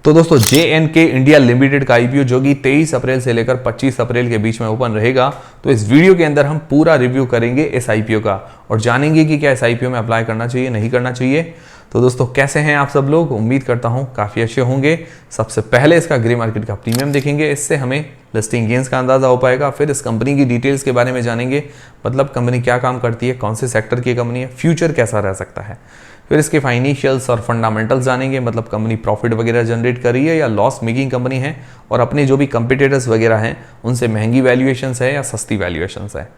तो दोस्तों JNK India limited का आईपीओ जो कि 23 अप्रैल से लेकर 25 अप्रैल के बीच में ओपन रहेगा, तो इस वीडियो के अंदर हम पूरा रिव्यू करेंगे इस आईपीओ का और जानेंगे कि क्या इस आईपीओ में अप्लाई करना चाहिए नहीं करना चाहिए। तो दोस्तों कैसे हैं आप सब लोग, उम्मीद करता हूं काफ़ी अच्छे होंगे। सबसे पहले इसका ग्रे मार्केट का प्रीमियम देखेंगे, इससे हमें लिस्टिंग गेंस का अंदाजा हो पाएगा। फिर इस कंपनी की डिटेल्स के बारे में जानेंगे, मतलब कंपनी क्या काम करती है, कौन से सेक्टर की कंपनी है, फ्यूचर कैसा रह सकता है। फिर इसके फाइनेंशियल्स और फंडामेंटल्स जानेंगे, मतलब कंपनी प्रॉफिट वगैरह जनरेट कर रही है या लॉस मेकिंग कंपनी है, और अपने जो भी कंपिटिटर्स वगैरह हैं उनसे महंगी वैल्यूएशंस है या सस्ती वैल्यूएशंस है।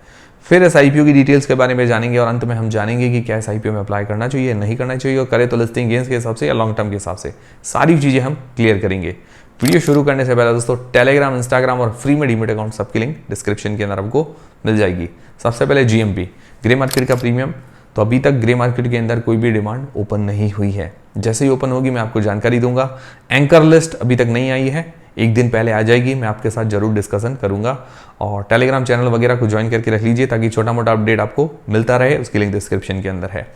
फिर इस आईपीओ की डिटेल्स के बारे में जानेंगे और अंत में हम जानेंगे कि क्या इस आईपीओ में अप्लाई करना चाहिए नहीं करना चाहिए, और करे तो लिस्टिंग गेंस के हिसाब से या लॉन्ग टर्म के हिसाब से सारी चीज़ें हम क्लियर करेंगे। वीडियो शुरू करने से पहले दोस्तों टेलीग्राम, इंस्टाग्राम और फ्री में डीमेट अकाउंट सबकी लिंक डिस्क्रिप्शन के अंदर आपको मिल जाएगी। सबसे पहले GMP ग्रे मार्केट का प्रीमियम, तो अभी तक ग्रे मार्केट के अंदर कोई भी डिमांड ओपन नहीं हुई है। जैसे ही ओपन होगी मैं आपको जानकारी दूंगा। एंकर लिस्ट अभी तक नहीं आई है, एक दिन पहले आ जाएगी, मैं आपके साथ जरूर डिस्कशन करूंगा। और टेलीग्राम चैनल वगैरह को ज्वाइन करके रख लीजिए ताकि छोटा मोटा अपडेट आपको मिलता रहे, उसकी लिंक डिस्क्रिप्शन के अंदर है।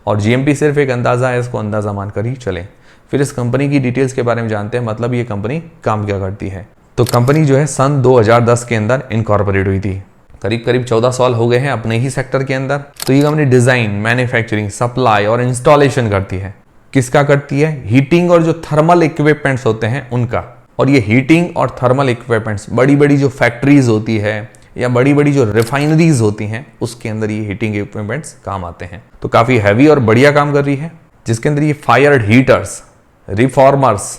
और GMP सिर्फ एक अंदाज़ा है, इसको अंदाज़ा मानकर ही चलें। फिर इस कंपनी की डिटेल्स के बारे में जानते हैं, मतलब ये कंपनी काम क्या करती है। तो कंपनी जो है सन 2010 के अंदर इनकॉर्पोरेट हुई थी, करीब करीब 14 साल हो गए हैं अपने ही सेक्टर के अंदर। तो ये कंपनी डिजाइन, मैन्युफैक्चरिंग, सप्लाई और इंस्टॉलेशन करती है। किसका करती है? हीटिंग और जो थर्मल इक्विपमेंट्स होते हैं उनका। और ये हीटिंग और थर्मल इक्विपमेंट्स बड़ी बड़ी जो फैक्ट्रीज होती है या बड़ी बड़ी जो रिफाइनरीज होती हैं उसके अंदर ये हीटिंग इक्विपमेंट्स काम आते हैं। तो काफी हैवी और बढ़िया काम कर रही है, जिसके अंदर ये fire heaters, reformers,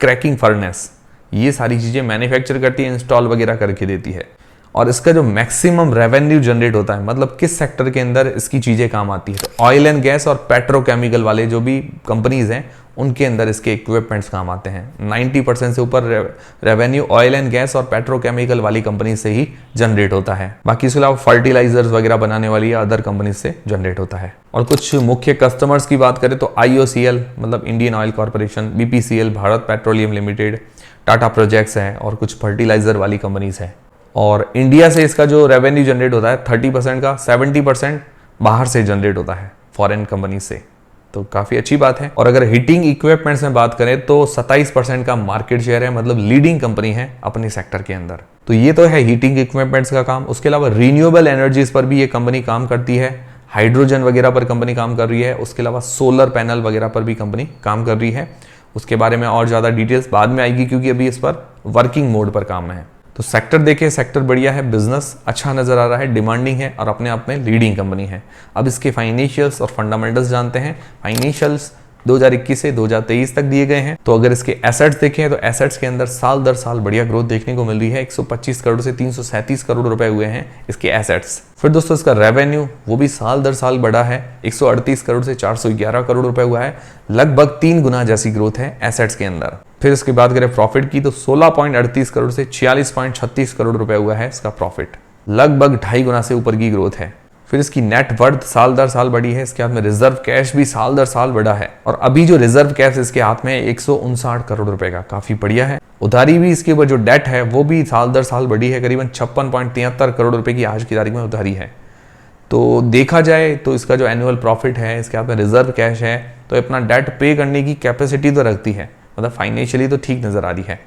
cracking furnace, ये सारी चीजें मैन्युफैक्चर करती है, इंस्टॉल वगैरह करके देती है। और इसका जो मैक्सिमम रेवेन्यू जनरेट होता है, मतलब किस सेक्टर के अंदर इसकी चीजें काम आती है, तो ऑयल एंड गैस और पेट्रोकेमिकल वाले जो भी कंपनीज हैं उनके अंदर इसके इक्विपमेंट्स काम आते हैं। 90% से ऊपर रेवेन्यू ऑयल एंड गैस और पेट्रोकेमिकल वाली कंपनी से ही जनरेट होता है। बाकी इसके अलावा फर्टिलाइजर्स वगैरह बनाने वाली या अदर कंपनी से जनरेट होता है। और कुछ मुख्य कस्टमर्स की बात करें तो IOCL मतलब Indian oil corporation, BPCL Bharat petroleum limited, Tata projects हैं और कुछ फर्टिलाइजर वाली कंपनीज हैं। और इंडिया से इसका जो रेवेन्यू जनरेट होता है 30% का, 70% बाहर से जनरेट होता है फॉरेन कंपनी से, तो काफ़ी अच्छी बात है। और अगर हीटिंग इक्विपमेंट्स में बात करें तो 27% का मार्केट शेयर है, मतलब लीडिंग कंपनी है अपने सेक्टर के अंदर। तो ये तो है हीटिंग इक्विपमेंट्स का काम। उसके अलावा रीन्यूएबल एनर्जीज पर भी ये कंपनी काम करती है, हाइड्रोजन वगैरह पर कंपनी काम कर रही है। उसके अलावा सोलर पैनल वगैरह पर भी कंपनी काम कर रही है। उसके बारे में और ज़्यादा डिटेल्स बाद में आएगी, क्योंकि अभी इस पर वर्किंग मोड पर काम है। तो सेक्टर देखिए, सेक्टर बढ़िया है, बिजनेस अच्छा नजर आ रहा है, डिमांडिंग है और अपने आप में लीडिंग कंपनी है। अब इसके फाइनेंशियल्स और फंडामेंटल्स जानते हैं। फाइनेंशियल्स 2021 से 2023 तक दिए गए हैं। तो अगर इसके एसेट्स देखें तो एसेट्स के अंदर साल दर साल बढ़िया ग्रोथ देखने को मिल रही है। 125 करोड़ से 337 करोड़ रुपए हुए हैं इसके एसेट्स। फिर दोस्तों इसका रेवेन्यू वो भी साल दर साल बढ़ा है, 138 करोड़ से 411 करोड़ रुपए हुआ है, लगभग 3 गुना जैसी ग्रोथ है एसेट्स के अंदर। फिर इसकी बात करें प्रॉफिट की तो 16.38 करोड़ से 46.36 करोड़ रुपए हुआ है इसका प्रॉफिट, लगभग 2.5 गुना से ऊपर की ग्रोथ है। फिर इसकी नेट वर्थ साल दर साल बढ़ी है। इसके हाथ में रिजर्व कैश भी साल दर साल बढ़ा है, और अभी जो रिजर्व कैश इसके हाथ में 159 करोड़ रुपए का, काफी बढ़िया है। उधारी भी इसके ऊपर जो डेट है वो भी साल दर साल बढ़ी है, करीबन 56.73 करोड़ रुपए की आज की तारीख में उधारी है। तो देखा जाए तो इसका जो एनुअल प्रॉफिट है, इसके हाथ में रिजर्व कैश है, तो अपना डेट पे करने की कैपेसिटी तो रखती है, मतलब फाइनेंशियली तो ठीक नजर आ रही है।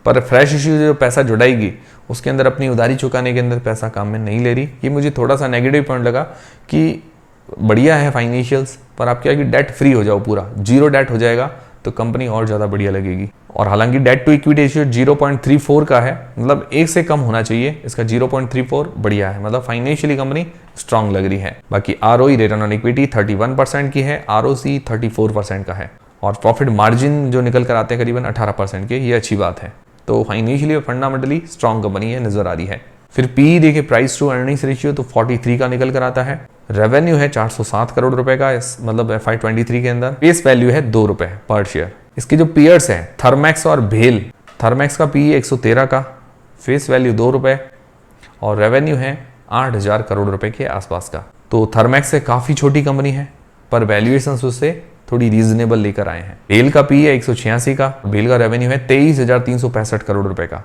पर फ्रेश इश्यू जो पैसा जुटाएगी उसके अंदर अपनी उधारी चुकाने के अंदर पैसा काम में नहीं ले रही। ये मुझे थोड़ा सा नेगेटिव पॉइंट लगा कि बढ़िया है फाइनेंशियल्स, पर आप क्या कि डेट फ्री हो जाओ, पूरा जीरो डेट हो जाएगा तो कंपनी और ज़्यादा बढ़िया लगेगी। और हालांकि डेट टू इक्विटी रेशियो 0.34 का है, मतलब 1 से कम होना चाहिए, इसका 0.34 बढ़िया है, मतलब फाइनेंशियली कंपनी स्ट्रांग लग रही है। बाकी ROE रिटर्न ऑन इक्विटी 31% की है, ROC 34% का है, और प्रॉफिट मार्जिन जो निकल कर आते हैं करीबन 18% के, ये अच्छी बात है। तो फाइनेंशियली फंडामेंटली स्ट्रांग कंपनी है, नजर आ रही है। फिर पी देखिए, प्राइस टू अर्निंग्स रेशियो तो 43 का निकल कर आता है। रेवेन्यू है 407 करोड़ रुपए का, इस मतलब FY23 के अंदर। फेस वैल्यू है 2 रुपए पर शेयर। इसके जो पीयर्स हैं थर्मैक्स और भेल, थर्मैक्स का पी 113 का, फेस वैल्यू 2 रुपए और रेवेन्यू है 8000 करोड़ रुपए के आसपास का। तो थर्मैक्स से काफी छोटी कंपनी है, पर वैल्यूएशन उससे थोड़ी रीजनेबल लेकर आए हैं। भेल का पी है 186 का, भेल का रेवेन्यू है 23,365 करोड़ रुपए का,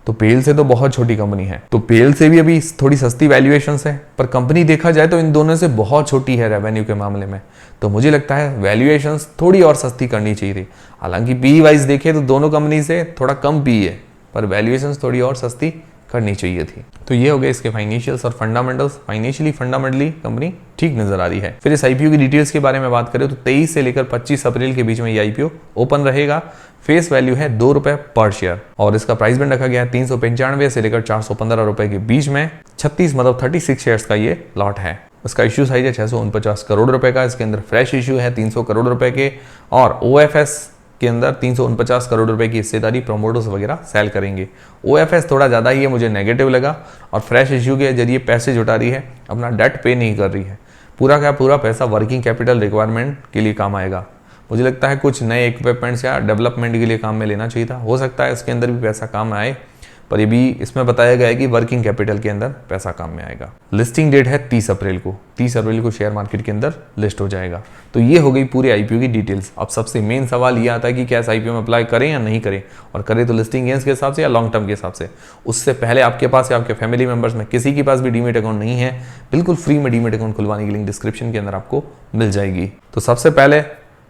तो पेल से तो बहुत छोटी कंपनी है, तो पेल से भी अभी थोड़ी सस्ती वैल्यूएशंस है, पर कंपनी देखा जाए तो इन दोनों से बहुत छोटी है रेवेन्यू के मामले में। तो मुझे लगता है वैल्यूएशंस थोड़ी और सस्ती करनी चाहिए थी। हालांकि पी वाइज देखे तो दोनों कंपनी से थोड़ा कम पी है, पर वैल्यूएशंस थोड़ी और सस्ती करनी चाहिए थी। तो ये हो गए इसके फाइनेंशियल्स और फंडामेंटल्स। फाइनेंशियली फंडामेंटली कंपनी ठीक नजर आ रही है। फिर इस आईपीओ की डिटेल्स के बारे में बात करें तो 23 से लेकर 25 अप्रैल के बीच में ये आईपीओ ओपन रहेगा। फेस वैल्यू है ₹2 पर शेयर और इसका प्राइस बैंड रखा गया है 395 से लेकर 415 रुपए के बीच में। 36 शेयर्स का ये लॉट है। इसका इश्यू साइज है 649 करोड़ रुपए का। इसके अंदर फ्रेश इश्यू है 300 करोड़ रुपए के और ओएफएस के अंदर 349 करोड़ रुपए की हिस्सेदारी प्रमोटर्स वगैरह सेल करेंगे। ओएफएस थोड़ा ज़्यादा ही है, मुझे नेगेटिव लगा, और फ्रेश इश्यू के जरिए पैसे जुटा रही है, अपना डेट पे नहीं कर रही है। पूरा का पूरा पैसा वर्किंग कैपिटल रिक्वायरमेंट के लिए काम आएगा। मुझे लगता है कुछ नए इक्विपमेंट्स या डेवलपमेंट के लिए काम में लेना चाहिए था। हो सकता है इसके अंदर भी पैसा काम आए, पर ये भी इसमें बताया गया है कि वर्किंग कैपिटल के अंदर पैसा काम में आएगा। लिस्टिंग डेट है 30 अप्रैल को। 30 अप्रैल को शेयर मार्केट के अंदर लिस्ट हो जाएगा। तो ये हो गई पूरे आईपीओ की डिटेल्स। अब सबसे मेन सवाल ये आता है कि क्या इस आईपीओ में अप्लाई करें या नहीं करें, और करें तो लिस्टिंग गेन्स के हिसाब से या लॉन्ग टर्म के हिसाब से। उससे पहले आपके पास या आपके फैमिली मेंबर्स में किसी के पास भी डीमेट अकाउंट नहीं है, बिल्कुल फ्री में डीमेट अकाउंट खुलवाने की लिंक डिस्क्रिप्शन के अंदर आपको मिल जाएगी। तो सबसे पहले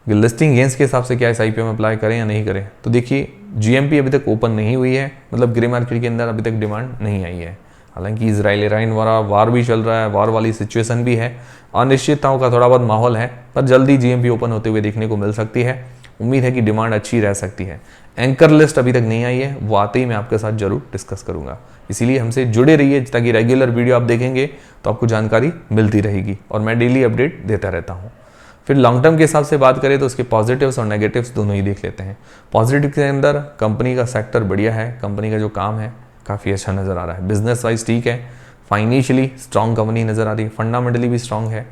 लिस्टिंग गेन्स के हिसाब से क्या इस आईपीओ में अप्लाई करें या नहीं करें, तो देखिए जीएमपी अभी तक ओपन नहीं हुई है, मतलब ग्रे मार्केट के अंदर अभी तक डिमांड नहीं आई है। हालांकि इजराइल ईरान वाला वार भी चल रहा है, वार वाली सिचुएशन भी है, अनिश्चितताओं का थोड़ा बहुत माहौल है, पर जल्दी जीएमपी ओपन होते हुए देखने को मिल सकती है। उम्मीद है कि डिमांड अच्छी रह सकती है। एंकर लिस्ट अभी तक नहीं आई है, वो आते ही मैं आपके साथ जरूर डिस्कस करूंगा। इसीलिए हमसे जुड़े रहिए, ताकि रेगुलर वीडियो आप देखेंगे तो आपको जानकारी मिलती रहेगी, और मैं डेली अपडेट देता रहता हूँ। फिर लॉन्ग टर्म के हिसाब से बात करें तो उसके पॉजिटिव्स और नेगेटिव्स दोनों ही देख लेते हैं। पॉजिटिव के अंदर कंपनी का सेक्टर बढ़िया है, कंपनी का जो काम है काफ़ी अच्छा नज़र आ रहा है, बिजनेस वाइज ठीक है, फाइनेंशियली स्ट्रॉन्ग कंपनी नज़र आ रही है, फंडामेंटली भी स्ट्रॉन्ग है,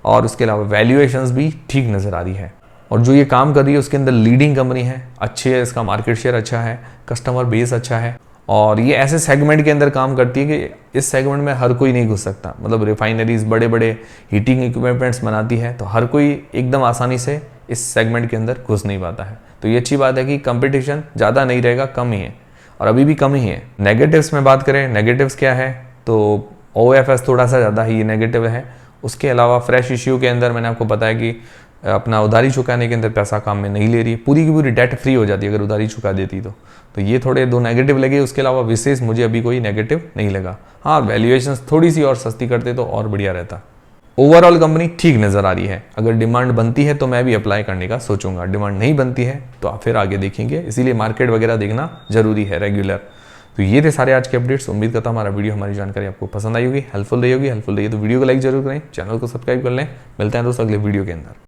और उसके अलावा वैल्यूएशंस भी ठीक नज़र आ रही है। और जो ये काम कर रही है उसके अंदर लीडिंग कंपनी है, अच्छी है, इसका मार्केट शेयर अच्छा है, कस्टमर बेस अच्छा है, और ये ऐसे सेगमेंट के अंदर काम करती है कि इस सेगमेंट में हर कोई नहीं घुस सकता। मतलब रिफाइनरीज, बड़े बड़े हीटिंग इक्विपमेंट्स बनाती है, तो हर कोई एकदम आसानी से इस सेगमेंट के अंदर घुस नहीं पाता है। तो ये अच्छी बात है कि कंपटीशन ज़्यादा नहीं रहेगा, कम ही है, और अभी भी कम ही है। नेगेटिव्स में बात करें, नेगेटिव्स क्या है, तो ओएफएस थोड़ा सा ज़्यादा ही नेगेटिव है। उसके अलावा फ्रेश इश्यू के अंदर मैंने आपको बताया कि अपना उधारी चुकाने के अंदर पैसा काम में नहीं ले रही है, पूरी की पूरी डेट फ्री हो जाती है अगर उधारी चुका देती तो ये थोड़े दो नेगेटिव लगे। उसके अलावा विशेष मुझे अभी कोई नेगेटिव नहीं लगा। हाँ, वैल्यूएशंस थोड़ी सी और सस्ती करते तो और बढ़िया रहता। ओवरऑल कंपनी ठीक नज़र आ रही है। अगर डिमांड बनती है तो मैं भी अप्लाई करने का सोचूंगा, डिमांड नहीं बनती है तो आप फिर आगे देखेंगे। इसीलिए मार्केट वगैरह देखना जरूरी है रेगुलर। तो ये थे सारे आज के अपडेट्स। उम्मीद करता हूँ हमारा वीडियो, हमारी जानकारी आपको पसंद आई होगी, हेल्पफुल रही होगी। हेल्पफुल रही है तो वीडियो को लाइक जरूर करें, चैनल को सब्सक्राइब कर लें। मिलते हैं दोस्तों अगले वीडियो के अंदर।